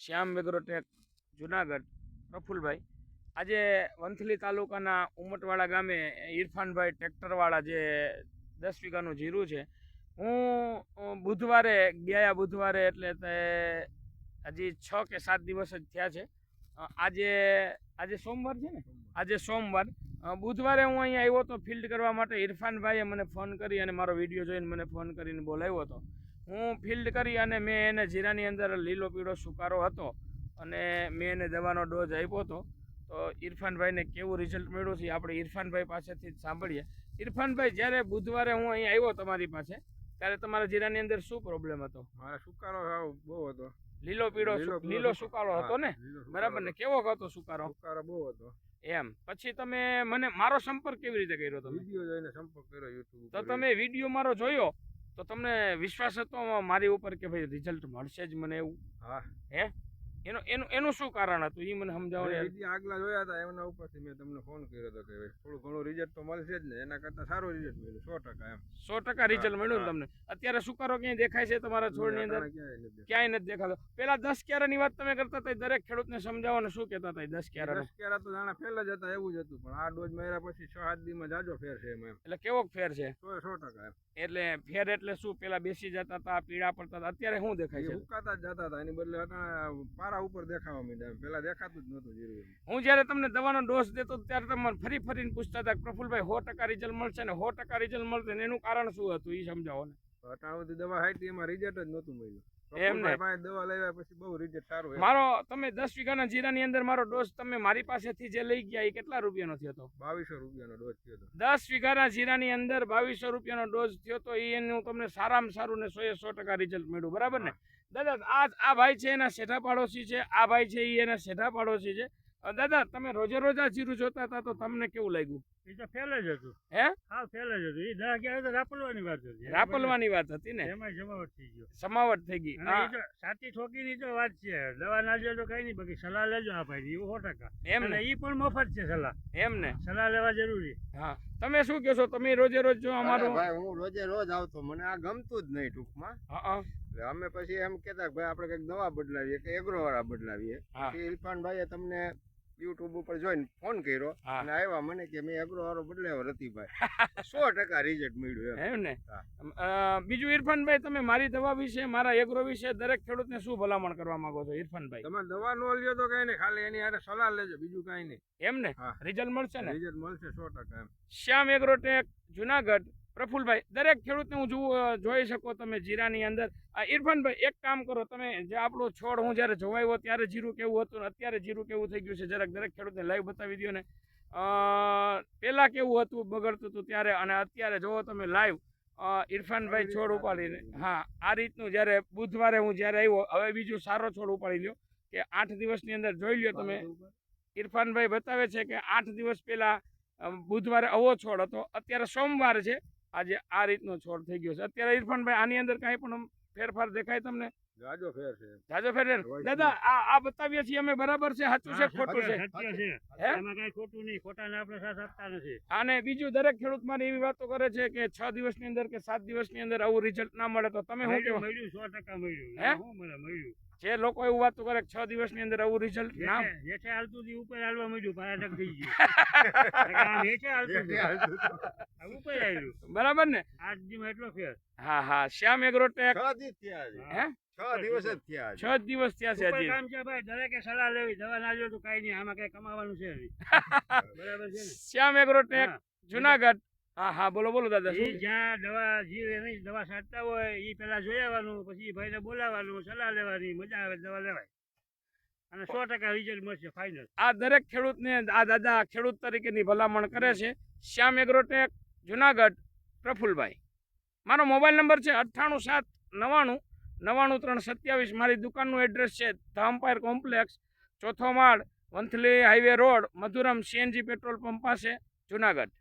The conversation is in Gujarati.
શ્યામ એગ્રોટેક જુનાગઢ પ્રફુલભાઈ આજે વંથલી તાલુકાના ઉમટવાડા ગામે ઇરફાનભાઈ ટ્રેક્ટરવાળા જે 10 વીઘાનું જીરું છે હું ગયા બુધવારે એટલે તે હજી 6 કે 7 દિવસ જ થયા છે આજે સોમવાર છે ને આજે સોમવાર બુધવારે હું અહીંયા આવ્યો હતો ફિલ્ડ કરવા માટે ઇરફાનભાઈએ મને ફોન કરી અને મારો વિડીયો જોઈને મને ફોન કરીને બોલાવ્યો હતો હું ફિલ્ડ કરી અને મેં એને જીરાની અંદર લીલો પીળો સુકારો હતો અને મેં એને દવાનો ડોઝ આપ્યો હતો તો ઇરફાનભાઈને કેવું રિઝલ્ટ મળ્યું છે આપણે ઇરફાનભાઈ પાસેથી જ સાંભળીએ. ઇરફાનભાઈ, જ્યારે બુધવારે હું અહીં આવ્યો તમારી પાસે ત્યારે તમારા જીરાની અંદર શું પ્રોબ્લેમ હતો? મારા સુકારો બહુ હતો, લીલો સુકારો હતો ને, બરાબર ને? કેવો હતો સુકારો? સુકારો બહુ હતો. એમ પછી તમે મને મારો સંપર્ક કેવી રીતે કર્યો? તમે વિડીયો જોઈને સંપર્ક કર્યો YouTube તો તમે વિડીયો મારો જોયો તો તમને વિશ્વાસ હતો મારી ઉપર કે ભાઈ રિઝલ્ટ મળશે જ મને એવું? હા. હે, એનું શું કારણ હતું એ મને સમજાવો. વિડીયો આગલા જોયા હતા એમના ઉપરથી મેં તમને ફોન કર્યો હતો કે થોડું ઘણું રિઝલ્ટ તો મળશે જ ને, એના કરતા સારું રિઝલ્ટ મળ્યું 100%. એમ 100% રિઝલ્ટ મળ્યું ને તમને? અત્યારે સુકારો ક્યાંય દેખાય છે તમારા છોડની અંદર? ક્યાંય નથી દેખાતો. પેલા 10 ક્યારાની વાત તમે કરતા હતા, દરેક ખેડૂતને સમજાવો ને શું કહેતા હતા? 10 ક્યારા તો જાણે ફેલ જ હતા એવું જ હતું, પણ આ ડોઝ માર્યા પછી 6-7 દિવસમાં જાજો ફેર છે એમ. એટલે કેવો ફેર છે? 100%. એટલે ફેર એટલે શું? પેલા બેસી જતા હતા, પીળા પડતા હતા, અત્યારે શું દેખાય છે? સુકાતા જ જતા હતા, એની બદલે પારા ઉપર દેખાવા માંડ્યા. પેલા દેખાતું જ નહોતું જીરું. હું જ્યારે તમને દવાનો ડોઝ દેતો ત્યારે તમે ફરીને પૂછતા હતા પ્રફુલભાઈ 100% રિઝલ્ટ મળશે ને 100% રિઝલ્ટ મળશે ને, એનું કારણ શું હતું એ સમજાવો ને. અટાણુંથી દવા હાઈટી એમાં રિઝલ્ટ જ નહોતું મળ્યું. એમને દવા લેવા પછી બહુ રિઝલ્ટ સારું. મારો તમે 10 વીઘાના જીરાની અંદર મારો ડોઝ તમે મારી પાસેથી જે લઈ ગયા એ કેટલા રૂપિયાનો થયો હતો? 2200 રૂપિયાનો ડોઝ થયો હતો. 10 વીઘાના જીરાની અંદર 2200 રૂપિયાનો ડોઝ થયો તો એનું તમને સારામાં સારું ને 100% રિઝલ્ટ મળ્યું, બરાબર ને? દાદા, આ ભાઈ છે એના શેઠા પાડોશી છે, આ ભાઈ છે એ એના શેઠા પાડોશી છે. દાદા, તમે રોજે રોજ આ જીરું જોતા હતા તો તમને કેવું લાગ્યું? એ તો ફેલ જ હતું. હે? હા, ફેલ જ હતું. એ 10-11 તો રાપલવાની વાત હતી. રાપલવાની વાત હતી ને? એમાં જમાવટ થઈ ગયો. સમાવટ થઈ ગઈ. સાચી ઠોકીની તો વાત છે. દવા ના લે તો કઈ નહીં, બાકી સલાહ લેજો આ ભાઈ 100%. એમ ને? એ પણ મફત છે સલાહ. એમ ને? સલાહ લેવા જરૂરી. હા, તમે શું કહો છો? તમે રોજે રોજ જો અમારું? ભાઈ, હું રોજે રોજ આવતો, મને આ ગમતું જ નહીં ટૂંકમાં. હા. અમે પછી એમ કેતા ભાઈ આપણે કઈક દવા બદલાવીએ કે એગ્રો વાળા બદલાવીએ. પછી ઇરફાનભાઈએ તમને YouTube ઉપર જોઈને ફોન કર્યો અને આવ્યા મને કે મેં એગ્રો વાળો બદલાવ્યો રતિભાઈ. 100% રિઝલ્ટ મળ્યું એમ ને? બીજું ઇરફાનભાઈ, તમે મારી દવા વિશે, મારા એગ્રો વિશે દરેક ખેડૂતને શું ભલામણ કરવા માંગો છો ઇરફાનભાઈ? તમે દવા નો લ્યો તો કઈ નહીં, ખાલી એની હારે સલાહ લેજો, બીજું કઈ નહીં. એમ ને? રિઝલ્ટ મળશે ને? રિઝલ્ટ મળશે 100%. એમ શ્યામ એગ્રોટેક જુનાગઢ પ્રફુલભાઈ, દરેક ખેડૂતને હું જોઈ શકો તમે જીરાની અંદર. ઇરફાનભાઈ, એક કામ કરો, તમે જે આપણો છોડ હું જ્યારે જોવાયો ત્યારે જીરું કેવું હતું ને અત્યારે જીરું કેવું થઈ ગયું છે જરાક દરેક ખેડૂતને લાઈવ બતાવી દો ને. પેલા કેવું હતું, બગડતું હતું ત્યારે, અને અત્યારે જોવો તમે લાઈવ ઇરફાનભાઈ છોડ ઉપાડીને. હા, આ રીતનું જ્યારે બુધવારે હું જ્યારે આવ્યો, હવે બીજું સારો છોડ ઉપાડી લ્યો કે 8 દિવસની અંદર જોઈ લ્યો તમે. ઇરફાનભાઈ બતાવે છે કે 8 દિવસ પહેલા બુધવારે આવો છોડ હતો, અત્યારે સોમવાર છે, આજે આ રીતનો છોડ થઈ ગયો છે. અત્યારે ઇરફાનભાઈ આની અંદર કાંઈ પણ ફેરફાર દેખાય તમને? જાજો ફેર છે. જાજો ફેર છે. દાદા, આ બતાવીએ છીએ અમે, બરાબર છે? સાચું છે ખોટું છે? એમાં કઈ ખોટું નહીં, ખોટાને આપણે સાથ આપતા નથી. અને બીજું, દરેક ખેડૂત મારી એવી વાતો કરે છે કે 6 દિવસની અંદર કે 7 દિવસની અંદર આવું રિઝલ્ટ ના મળે, તો તમે શું કહો? મળ્યું 100% મળ્યું. હે, હું મને મળ્યું. જે લોકો એવું વાતો કરે 6 દિવસની અંદર આવું રિઝલ્ટ ના હેઠે હાલતું થી ઉપર હાલવા મળ્યું, પારાટક થઈ ગયું. હેઠે હાલતું ઉપર આવ્યું, બરાબર ને? 8 દિવસ એટલો ફેર. હા. શ્યામ એગ્રોટેક 6 દિવસ થયા છે. હે, 6 દિવસ જ થયા છે. 6 દિવસ થયા છે હજી. કામ છે ભાઈ, દરેકે સલાહ લેવી. દવા ના લ્યો તો કઈ નહીં, આમાં કઈ કમાવાનું છે નહીં. બરાબર છે ને? શ્યામ એગ્રોટેક જુનાગઢ. હા, બોલો દાદા. જ્યાં દવા નહીં, દવા છાંટતા હોય એ પેલા જોઈ આવવાનું, પછી ભાઈને બોલાવવાનું, સલાહ લેવાની, મજા આવે દવા લેવાય અને 100% રિઝલ્ટ મળશે ફાઇનલ. આ દરેક ખેડૂતને આ દાદા ખેડૂત તરીકેની ભલામણ કરે છે. શ્યામ એગ્રોટેક જુનાગઢ પ્રફુલભાઈ. મારો મોબાઈલ નંબર છે 98 790 9327. મારી દુકાનનું એડ્રેસ છે ધ અમ્પાયર કોમ્પ્લેક્સ, 4થો માળ, Vanthali highway road, Madhuram CNG petrol pump પાસે, જુનાગઢ.